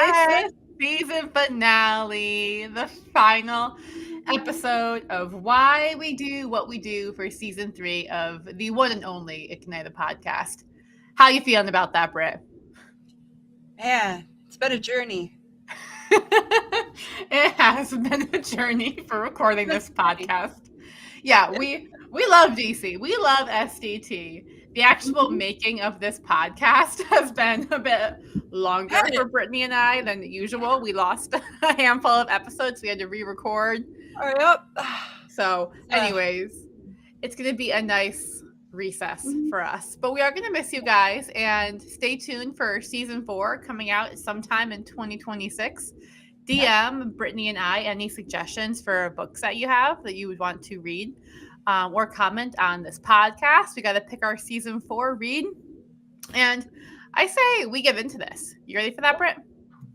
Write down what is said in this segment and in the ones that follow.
It's Hi. the season finale, the final episode of why we do what we do for season 3 of the one and only Ignite podcast. How you feeling about that, Britt? Man, it's been a journey. It has been a journey for recording this podcast. Yeah, we love DC. We love SDT. The actual making of this podcast has been a bit longer Hey, for Brittany and I than usual. We lost a handful of episodes. We had to re-record. hurry up. So, anyways, it's going to be a nice recess for us. But we are going to miss you guys and stay tuned for season 4 coming out sometime in 2026. DM Brittany and I any suggestions for books that you have that you would want to read or comment on this podcast. We got to pick our season 4 read. And I say we get into this. You ready for that, Britt?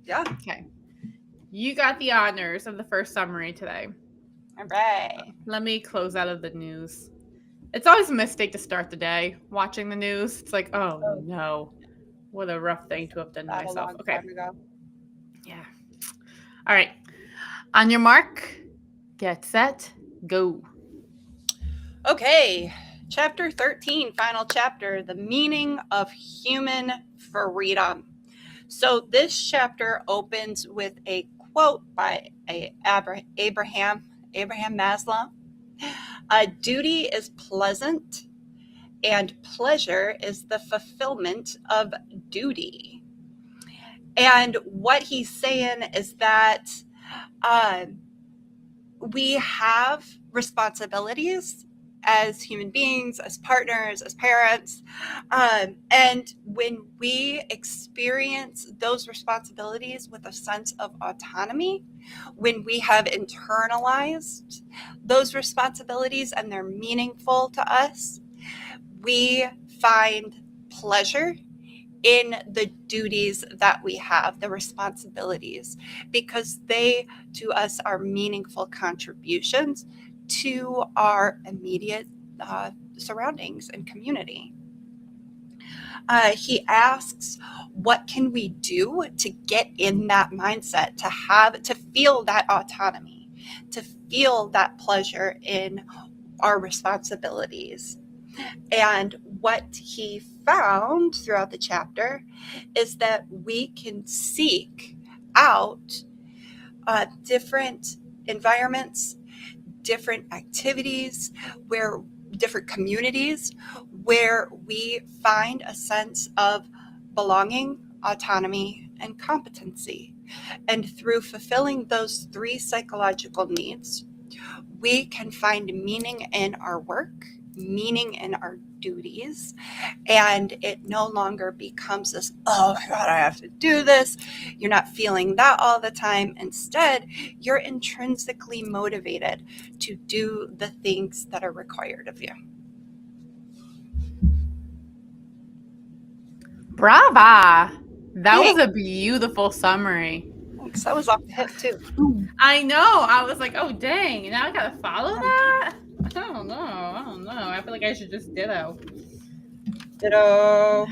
Yeah. Okay. You got the honors of the first summary today. All right. Let me close out of the news. It's always a mistake to start the day watching the news. It's like, oh no, what a rough thing to have done to That a myself. long Okay. time ago. Yeah. All right. On your mark, get set, go. Okay. Chapter 13, final chapter, the meaning of human freedom. So this chapter opens with a quote by Abraham Maslow. Duty is pleasant, and pleasure is the fulfillment of duty. And what he's saying is that we have responsibilities as human beings, as partners, as parents. And when we experience those responsibilities with a sense of autonomy, when we have internalized those responsibilities and they're meaningful to us, we find pleasure in the duties that we have, the responsibilities, because they to us are meaningful contributions to our immediate surroundings and community. He asks, what can we do to get in that mindset, to feel that autonomy, to feel that pleasure in our responsibilities? And what he found throughout the chapter is that we can seek out different environments, different activities, different communities where we find a sense of belonging, autonomy, and competency. And through fulfilling those 3 psychological needs, we can find meaning in our work, meaning in our duties, and it no longer becomes this, oh my God, I have to do this. You're not feeling that all the time. Instead, you're intrinsically motivated to do the things that are required of you. Brava! That was a beautiful summary. Thanks. That was off the hip too. I know. I was like, oh dang, now I gotta follow that? I don't know. I feel like I should just ditto. Ditto.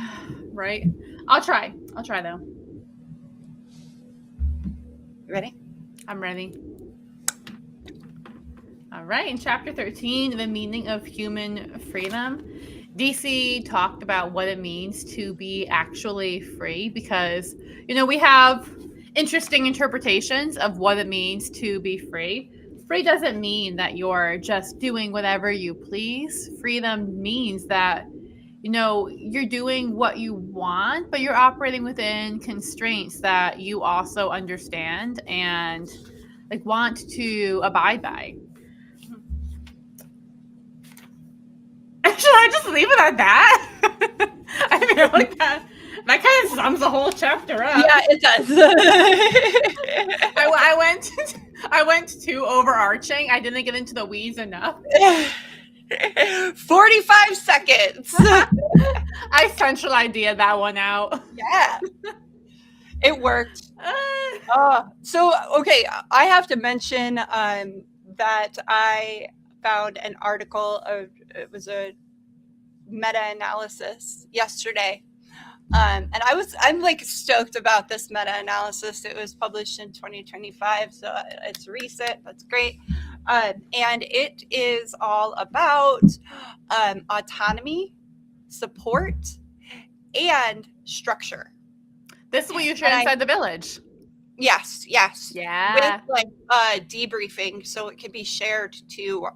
Right? I'll try though. You ready? I'm ready. All right, in chapter 13, the meaning of human freedom, DC talked about what it means to be actually free because, we have interesting interpretations of what it means to be free. Free doesn't mean that you're just doing whatever you please. Freedom means that, you're doing what you want, but you're operating within constraints that you also understand and want to abide by. Should I just leave it at that? I feel like that kind of sums the whole chapter up. Yeah, it does. I went too overarching. I didn't get into the weeds enough. 45 seconds. I central idea that one out. Yeah. It worked. So, okay, I have to mention that I found an article it was a meta-analysis yesterday And I'm like stoked about this meta-analysis. It was published in 2025, so it's recent. That's great. And it is all about autonomy, support, and structure. This is what you share inside the village. Yes. Yeah. With like debriefing, so it can be shared to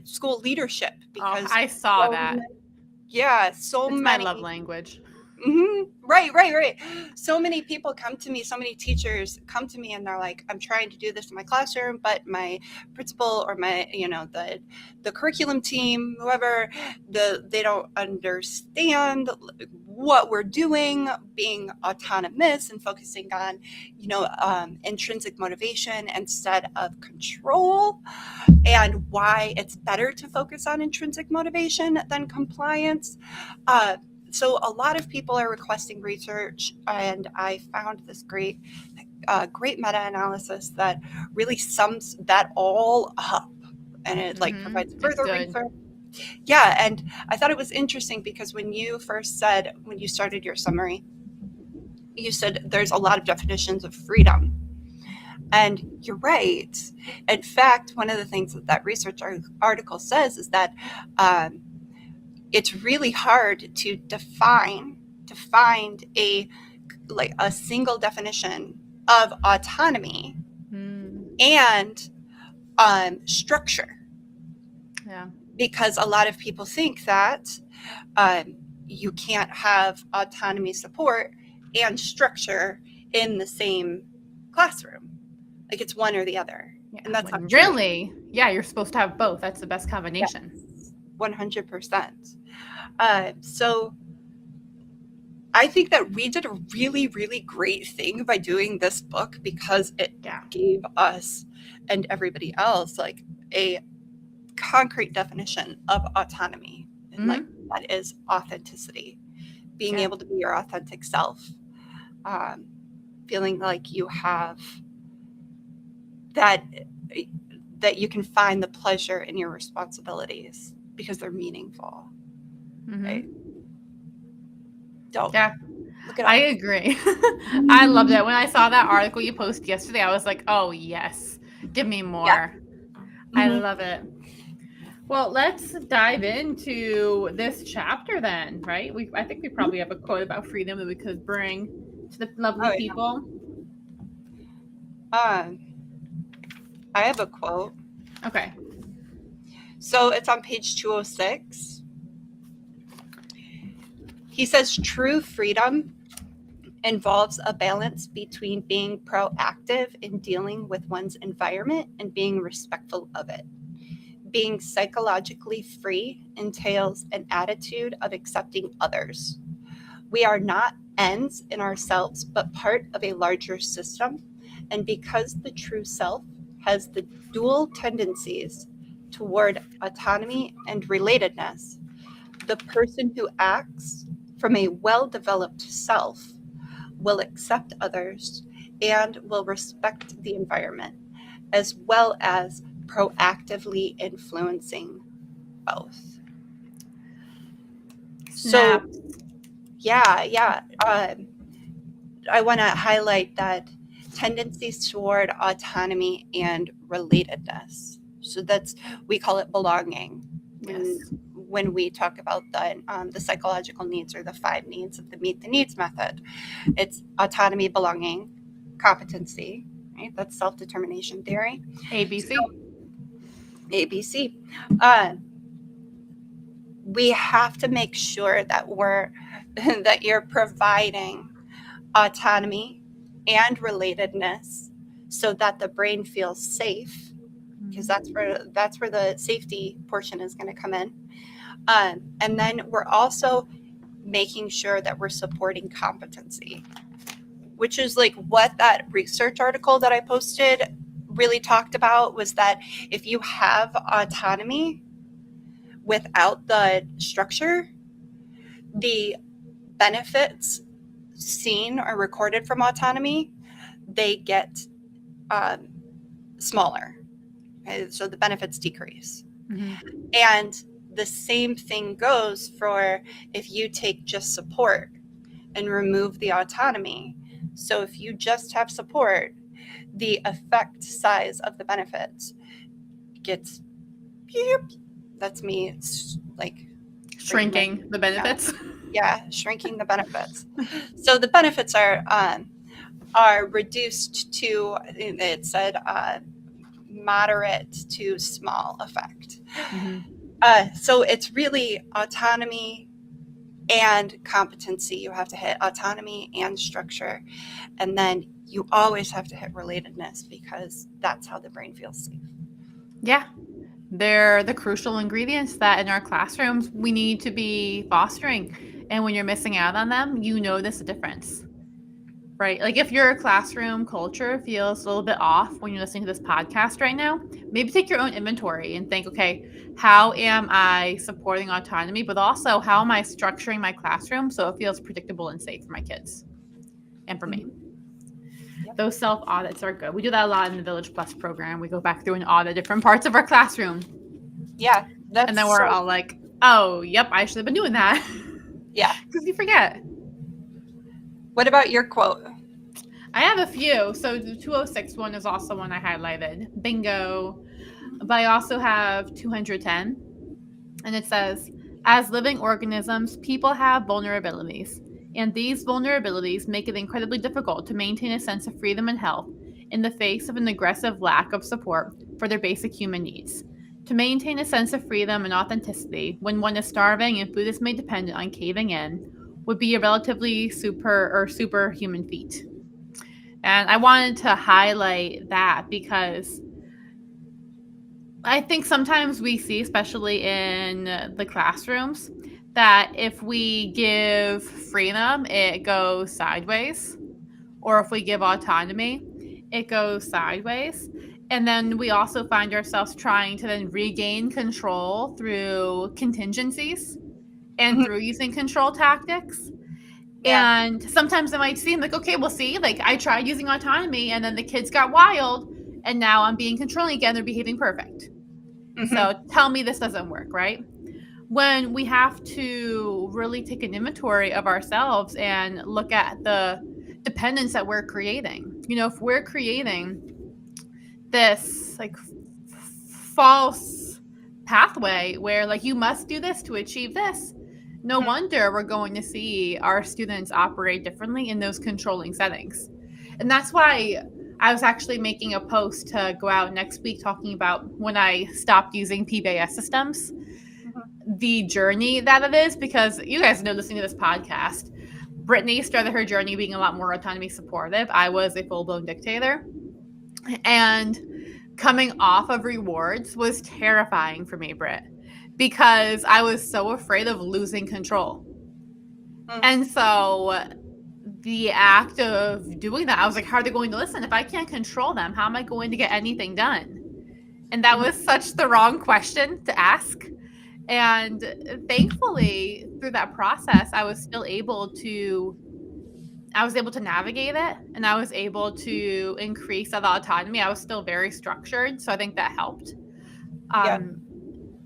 school leadership, because I saw that. So it's many. my love language. Mm-hmm. Right. So many people come to me, so many teachers come to me, and they're like, I'm trying to do this in my classroom, but my principal or my, the curriculum team, whoever, they don't understand what we're doing, being autonomous and focusing on, intrinsic motivation instead of control, and why it's better to focus on intrinsic motivation than compliance. So a lot of people are requesting research, and I found this great meta-analysis that really sums that all up, and it provides further research. Yeah, and I thought it was interesting because when you started your summary, you said there's a lot of definitions of freedom. And you're right. In fact, one of the things that research article says is that it's really hard to find a single definition of autonomy and structure. Yeah. Because a lot of people think that you can't have autonomy, support, and structure in the same classroom. Like it's one or the other. Yeah, and that's not really true. Yeah, you're supposed to have both. That's the best combination. Yes, 100%. So I think that we did a really, really great thing by doing this book, because it gave us and everybody else like a concrete definition of autonomy. And that is authenticity, being able to be your authentic self, feeling like you have that you can find the pleasure in your responsibilities because they're meaningful. Right? Dope. Yeah, I agree. I love that. When I saw that article you posted yesterday, I was like, oh yes, give me more. Yeah. I love it. Well, let's dive into this chapter then, right? I think we probably have a quote about freedom that we could bring to the lovely people. I have a quote. Okay. So it's on page 206. He says, true freedom involves a balance between being proactive in dealing with one's environment and being respectful of it. Being psychologically free entails an attitude of accepting others. We are not ends in ourselves, but part of a larger system. And because the true self has the dual tendencies toward autonomy and relatedness, the person who acts from a well-developed self will accept others and will respect the environment, as well as proactively influencing both. So, I want to highlight that tendencies toward autonomy and relatedness. So we call it belonging. Yes. When we talk about the psychological needs, or the 5 needs of the Meet the Needs method, it's autonomy, belonging, competency, right? That's self-determination theory. ABC. ABC. We have to make sure that that you're providing autonomy and relatedness so that the brain feels safe, because that's where the safety portion is going to come in. And then we're also making sure that we're supporting competency, which is like what that research article that I posted really talked about, was that if you have autonomy without the structure, the benefits seen or recorded from autonomy, they get smaller. Okay? So the benefits decrease. And the same thing goes for if you take just support and remove the autonomy. So if you just have support, the effect size of the benefits gets, that's me. It's like Shrinking the benefits. Yeah, shrinking the benefits. So the benefits are reduced to, it said, moderate to small effect. So it's really autonomy and competency. You have to hit autonomy and structure, and then you always have to hit relatedness, because that's how the brain feels safe. Yeah. They're the crucial ingredients that in our classrooms we need to be fostering. And when you're missing out on them, you notice a difference, right? Like if your classroom culture feels a little bit off when you're listening to this podcast right now, maybe take your own inventory and think, okay, how am I supporting autonomy, but also how am I structuring my classroom so it feels predictable and safe for my kids and for me? Yep. Those self audits are good. We do that a lot in the Village Plus program. We go back through and audit different parts of our classroom. Yeah. And then we're all like, oh, yep, I should have been doing that. Yeah. Because you forget. What about your quote? I have a few. So the 206 one is also one I highlighted. Bingo. But I also have 210. And it says, as living organisms, people have vulnerabilities. And these vulnerabilities make it incredibly difficult to maintain a sense of freedom and health in the face of an aggressive lack of support for their basic human needs. To maintain a sense of freedom and authenticity when one is starving and food is made dependent on caving in would be a relatively superhuman feat. And I wanted to highlight that because I think sometimes we see, especially in the classrooms, that if we give freedom, it goes sideways. Or if we give autonomy, it goes sideways. And then we also find ourselves trying to then regain control through contingencies and through using control tactics. Yeah. And sometimes it might seem like, okay, we'll see. Like I tried using autonomy and then the kids got wild and now I'm being controlling again. They're behaving perfect. So tell me this doesn't work, right? When we have to really take an inventory of ourselves and look at the dependence that we're creating. You know, if we're creating this like false pathway where like you must do this to achieve this, no wonder we're going to see our students operate differently in those controlling settings. And that's why I was actually making a post to go out next week talking about when I stopped using PBS systems, the journey that it is, because you guys know listening to this podcast, Brittany started her journey being a lot more autonomy supportive. I was a full-blown dictator. And coming off of rewards was terrifying for me, Britt, because I was so afraid of losing control. And so the act of doing that, I was like, how are they going to listen? If I can't control them, how am I going to get anything done? And that was such the wrong question to ask. And thankfully, through that process, I was able to navigate it, and I was able to increase that autonomy. I was still very structured, so I think that helped.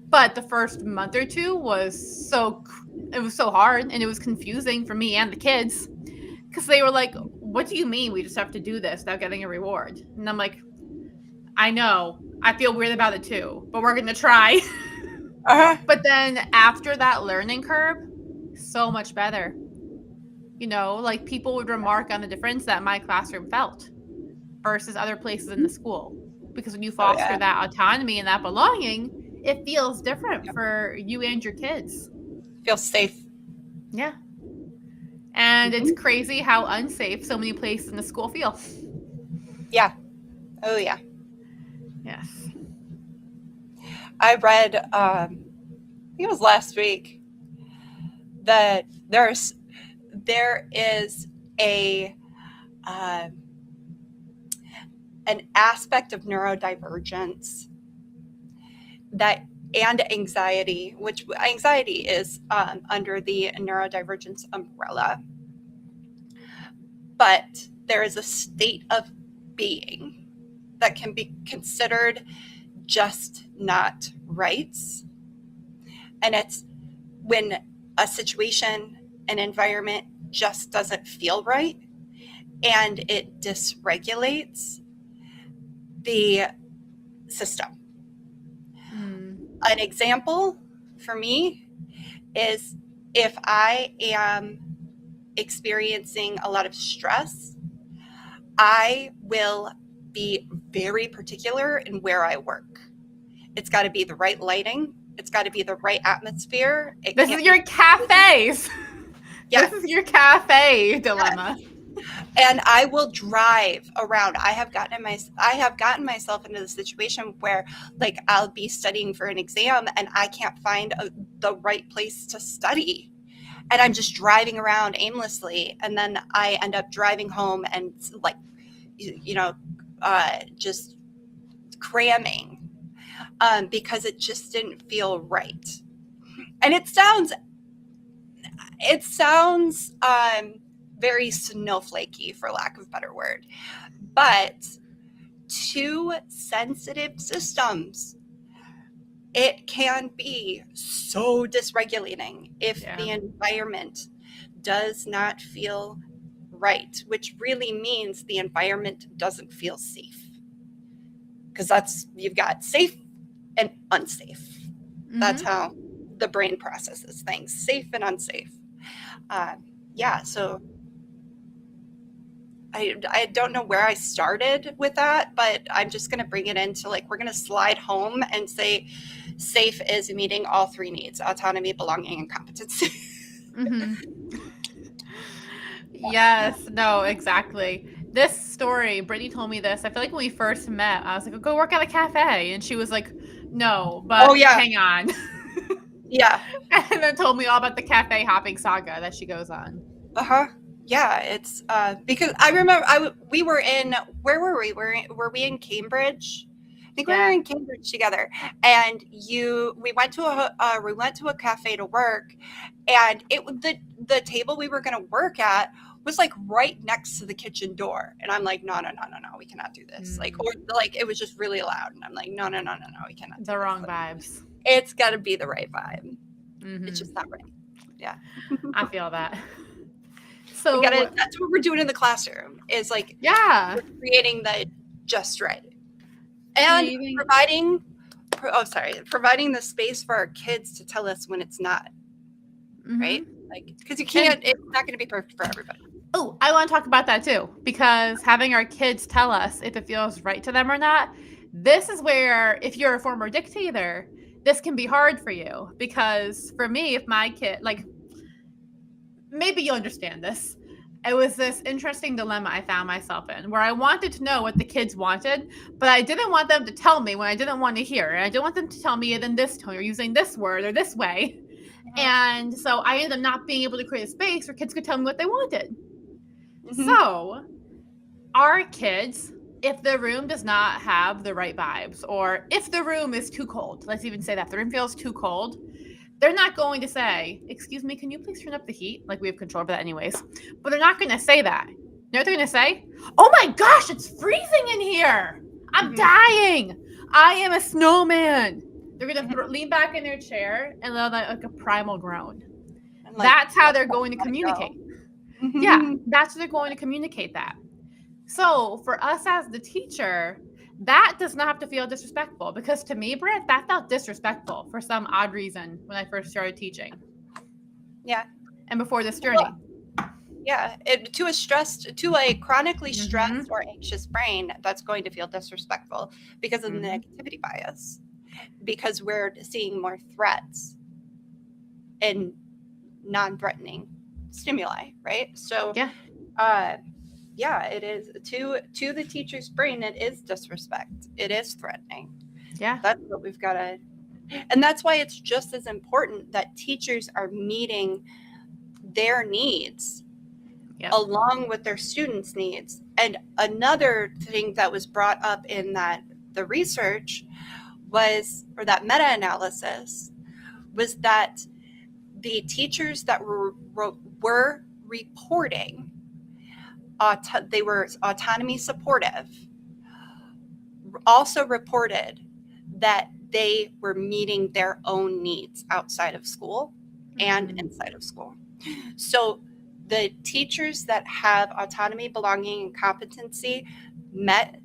But the first month or two was so hard, and it was confusing for me and the kids, because they were like, what do you mean we just have to do this without getting a reward? And I'm like, I know, I feel weird about it too, but we're going to try. But then after that learning curve, so much better. You know, like people would remark on the difference that my classroom felt versus other places in the school. Because when you foster that autonomy and that belonging, it feels different for you and your kids. Feels safe. Yeah. And it's crazy how unsafe so many places in the school feel. Yeah. Oh, yeah. Yes. I read, I think it was last week, that there is an aspect of neurodivergence that, and anxiety, which anxiety is under the neurodivergence umbrella, but there is a state of being that can be considered just not rights, And it's when a situation, an environment just doesn't feel right and it dysregulates the system. An example for me is if I am experiencing a lot of stress, I will be very particular in where I work. It's got to be the right lighting. It's got to be the right atmosphere. This is your cafes. Yes. This is your cafe dilemma. Yes. And I will drive around. I have gotten myself into the situation where, like, I'll be studying for an exam and I can't find the right place to study, and I'm just driving around aimlessly, and then I end up driving home and, like, just cramming because it just didn't feel right. And it sounds very snowflakey, for lack of a better word, but to sensitive systems, it can be so dysregulating if the environment does not feel right, which really means the environment doesn't feel safe, because you've got safe and unsafe. That's how the brain processes things: safe and unsafe. So I don't know where I started with that, but I'm just going to bring it into, like, we're going to slide home and say safe is meeting all three needs: autonomy, belonging, and competency. Yes, no, exactly. This story, Brittany told me this. I feel like when we first met, I was like, go work at a cafe. And she was like, no, but hang on. Yeah. And then told me all about the cafe hopping saga that she goes on. Yeah, it's because I remember we were in, where were we? Were we in Cambridge? I think we were in Cambridge together, and we went to a cafe to work, and the table we were going to work at was, like, right next to the kitchen door, and I'm like, no, we cannot do this. Like, or like, it was just really loud, and I'm like, no, we cannot. The wrong vibes. It's got to be the right vibe. It's just not right. Yeah, I feel that. So that's what we're doing in the classroom, is, like, we're creating the just right, and providing the space for our kids to tell us when it's not right, like, because it's not going to be perfect for everybody. Oh, I want to talk about that too, because having our kids tell us if it feels right to them or not, this is where, if you're a former dictator, this can be hard for you. Because for me, if my kid, like, maybe you'll understand this. It was this interesting dilemma I found myself in, where I wanted to know what the kids wanted, but I didn't want them to tell me when I didn't want to hear it. I didn't want them to tell me it in this tone or using this word or this way. And so I ended up not being able to create a space where kids could tell me what they wanted. So our kids, if the room does not have the right vibes, or if the room is too cold, let's even say that, if the room feels too cold, they're not going to say, excuse me, can you please turn up the heat? Like, we have control over that anyways. But they're not going to say that. You know what they're going to say? Oh my gosh, it's freezing in here. I'm dying. I am a snowman. They're going to lean back in their chair and let out, like, a primal groan. Like, that's how they're going to communicate. Yeah, that's how they're going to communicate that. So for us as the teacher, that does not have to feel disrespectful, because to me, Britt, that felt disrespectful for some odd reason when I first started teaching. Yeah. And before this journey. To a chronically stressed or anxious brain, that's going to feel disrespectful because of the negativity bias, because we're seeing more threats and non-threatening stimuli, right? So it is to the teacher's brain, it is disrespect. It is threatening. Yeah. That's what we've got to, and that's why it's just as important that teachers are meeting their needs along with their students' needs. And another thing that was brought up in the research or that meta-analysis, was that the teachers that were reporting they were autonomy supportive, also reported that they were meeting their own needs outside of school and Mhm. inside of school. So the teachers that have autonomy, belonging, and competency met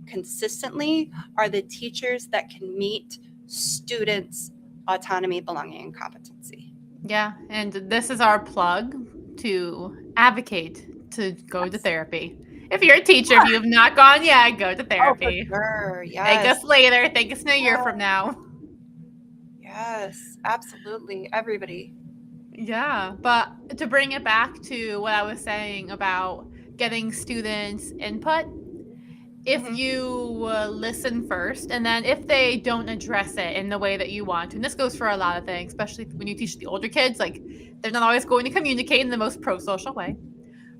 consistently are the teachers that can meet students' autonomy, belonging, and competency. Yeah, and this is our plug to advocate to go to Yes. therapy. If you're a teacher, if you have not gone yet, go to Oh, for therapy. sure. Thank Yes. us later. Thank us in a year from now. Yes, absolutely. Everybody. Yeah, but to bring it back to what I was saying about getting students' input, if Mhm. you listen first, and then if they don't address it in the way that you want to, and this goes for a lot of things, especially when you teach the older kids, like they're not always going to communicate in the most pro-social way.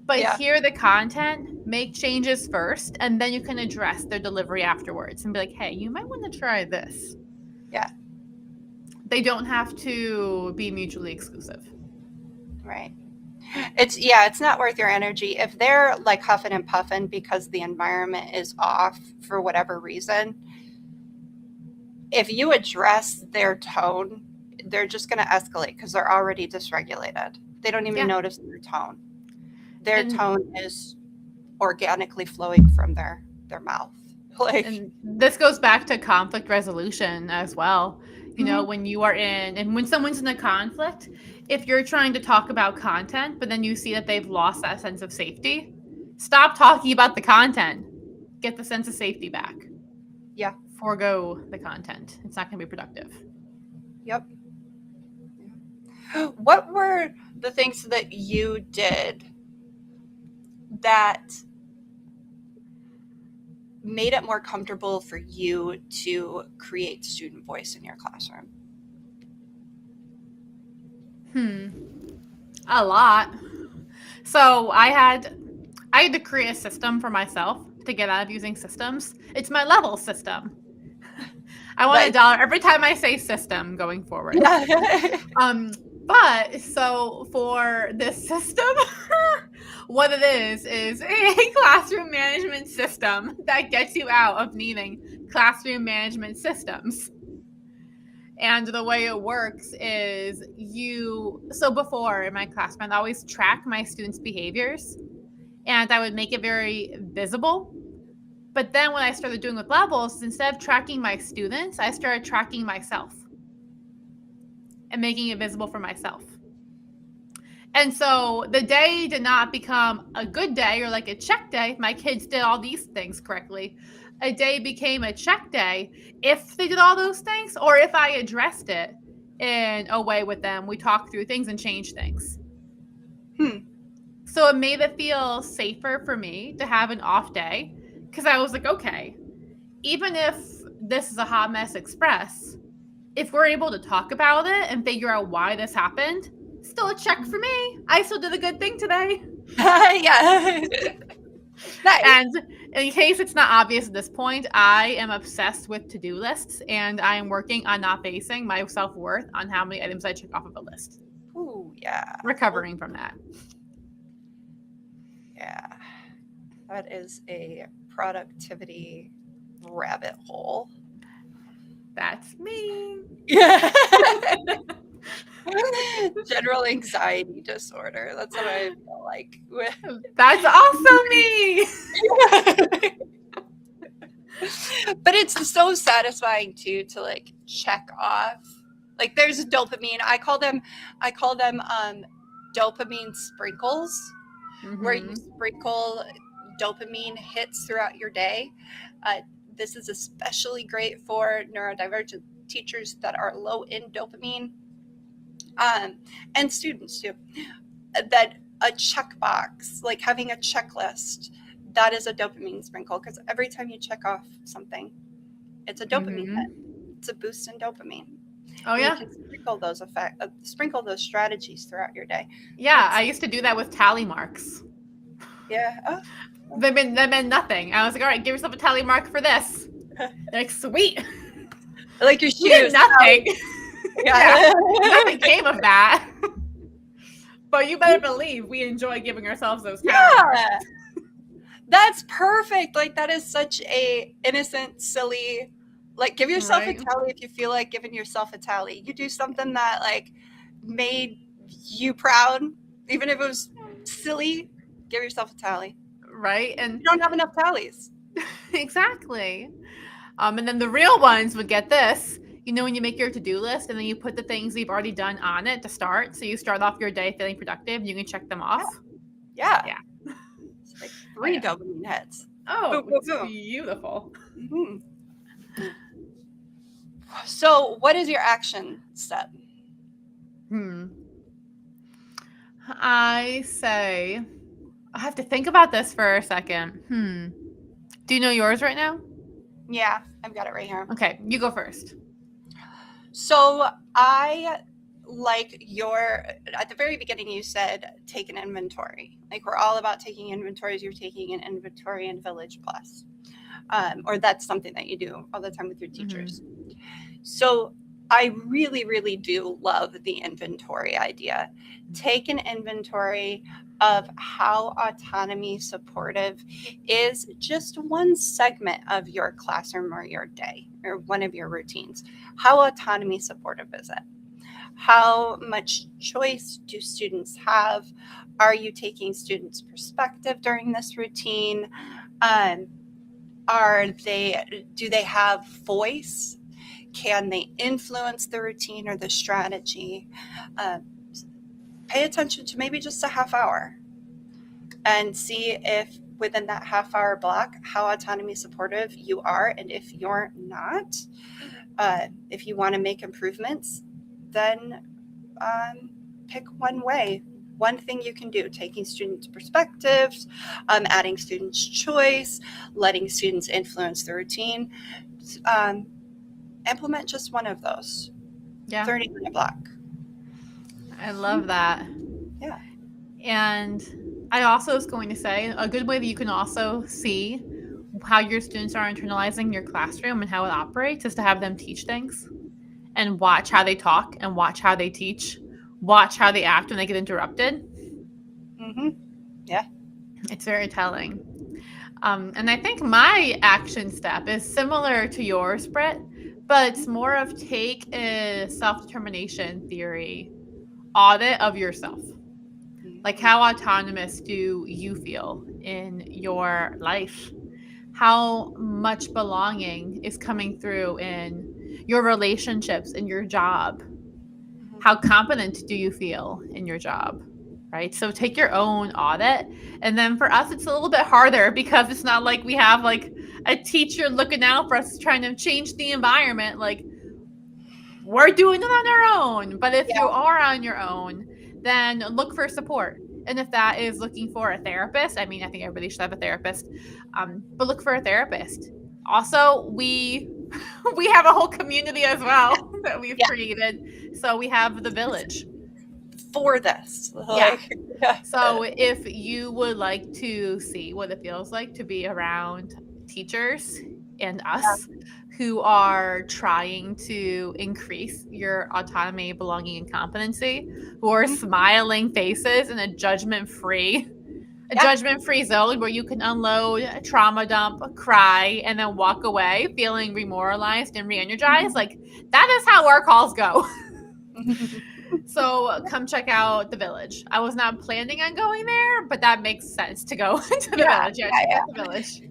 But Yeah. hear the content, make changes first, and then you can address their delivery afterwards and be like, hey, you might want to try this. Yeah. They don't have to be mutually exclusive. Right. It's not worth your energy. If they're like huffing and puffing because the environment is off for whatever reason, if you address their tone, they're just going to escalate because they're already dysregulated. They don't even Yeah. notice their tone. Their And tone is organically flowing from their mouth. Like, and this goes back to conflict resolution as well. You know, Mhm. when you are in and when someone's in a conflict, if you're trying to talk about content, but then you see that they've lost that sense of safety, stop talking about the content. Get the sense of safety back. Yeah. Forgo the content. It's not going to be productive. Yep. What were the things that you did that made it more comfortable for you to create student voice in your classroom? A lot. So I had to create a system for myself to get out of using systems. It's my level system. I want Right. $1 every time I say system going forward. Yeah. But so for this system, what it is a classroom management system that gets you out of needing classroom management systems. And the way it works is so before in my class, I'd always track my students' behaviors and I would make it very visible. But then what I started doing with levels, instead of tracking my students, I started tracking myself and making it visible for myself. And so the day did not become a good day or like a check day. My kids did all these things correctly. A day became a check day if they did all those things or if I addressed it in a way with them. We talked through things and changed things. So it made it feel safer for me to have an off day because I was like, okay, even if this is a hot mess express, if we're able to talk about it and figure out why this happened, still a check for me. I still did a good thing today. Yeah. Nice. And in case it's not obvious at this point, I am obsessed with to-do lists and I am working on not basing my self-worth on how many items I check off of a list. Ooh, yeah. Recovering from that. Yeah. That is a productivity rabbit hole. That's me. Yeah. General anxiety disorder. That's what I feel like. That's also me. But it's so satisfying too to like check off. Like there's dopamine. I call them dopamine sprinkles, where you sprinkle dopamine hits throughout your day. This is especially great for neurodivergent teachers that are low in dopamine, and students too. That a checkbox, like having a checklist, that is a dopamine sprinkle because every time you check off something, it's a dopamine hit. It's a boost in dopamine. Oh yeah. You can sprinkle those strategies throughout your day. Yeah, I used to do that with tally marks. Yeah. Oh. They meant nothing. I was like, all right, give yourself a tally mark for this. They're like, sweet. Like your shoes. You did nothing. Yeah. Nothing came of that. But you better believe we enjoy giving ourselves those tally marks. That's perfect. Like that is such a innocent, silly, Like, give yourself a Right. tally if you feel like giving yourself a tally. You do something that like made you proud, even if it was silly, give yourself a tally. Right. You And don't have enough tallies. exactly. And then the real ones would get this. You know, when you make your to-do list and then you put the things you've already done on it to start. So you start off your day feeling productive. You can check them off. Yeah. Yeah. It's like I 3 know. dopamine hits. Oh, Boom, boom, it's boom. beautiful. Mhm. So, what is your action step? I say, I have to think about this for a second. Do you know yours right now? Yeah, I've got it right here. Okay, you go first. So, I like your, at the very beginning, you said take an inventory. Like, we're all about taking inventories. You're taking an inventory in Village Plus. Or that's something that you do all the time with your teachers. So, I really, really do love the inventory idea. Take an inventory of how autonomy supportive is just one segment of your classroom or your day or one of your routines. How autonomy supportive is it? How much choice do students have? Are you taking students' perspective during this routine? Do they have voice? Can they influence the routine or the strategy? Pay attention to maybe just a half hour and see if within that half hour block how autonomy supportive you are. And if you're not, if you want to make improvements, then pick one way. One thing you can do, taking students' perspectives, adding students' choice, letting students influence the routine. Implement just one of those. Yeah. 30-minute block. I love that. Yeah. And I also was going to say a good way that you can also see how your students are internalizing your classroom and how it operates is to have them teach things and watch how they talk and watch how they teach, watch how they act when they get interrupted. Mm-hmm. Yeah. It's very telling. And I think my action step is similar to yours, Britt, but it's more of take a self-determination theory audit of yourself. Like, how autonomous do you feel in your life? How much belonging is coming through in your relationships, in your job? How competent do you feel in your job? Right? So take your own audit. And then for us, it's a little bit harder because it's not like we have like a teacher looking out for us trying to change the environment. Like, we're doing it on our own. But if you are on your own, then look for support. And if that is looking for a therapist, I mean, I think everybody should have a therapist, but look for a therapist. Also, we have a whole community as well that we've created. So we have the Village for this. So if you would like to see what it feels like to be around teachers and us who are trying to increase your autonomy, belonging, and competency, who are smiling faces in a judgment-free zone where you can unload, trauma dump, cry, and then walk away feeling remoralized and re-energized. Like, that is how our calls go. So come check out the Village. I was not planning on going there, but that makes sense to go to the Village. Yeah, check out the Village.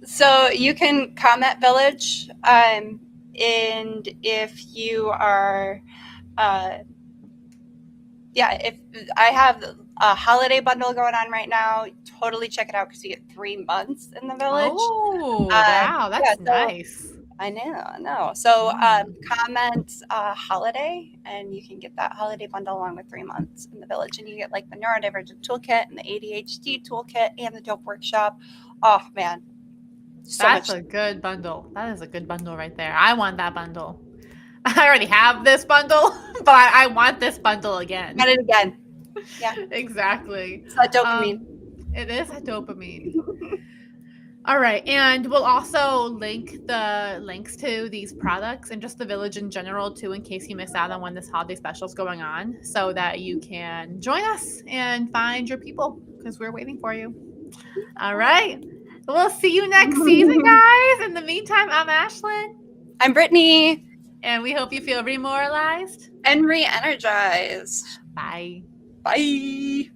So you can comment Village, and if you are, if I have a holiday bundle going on right now, totally check it out because you get 3 months in the Village. Oh, wow, that's nice. I know. So comment holiday, and you can get that holiday bundle along with 3 months in the Village, and you get like the neurodivergent toolkit and the ADHD toolkit and the dope workshop. Oh man, that's a good bundle. That is a good bundle right there. I want that bundle. I already have this bundle, but I want this bundle again. Get it again. Yeah, exactly. It's that dopamine. It is a dopamine. All right. And we'll also link the links to these products and just the Village in general, too, in case you miss out on when this holiday special is going on, so that you can join us and find your people because we're waiting for you. All right. We'll see you next season, guys. In the meantime, I'm Ashlyn. I'm Brittany. And we hope you feel remoralized And re-energized. Bye. Bye.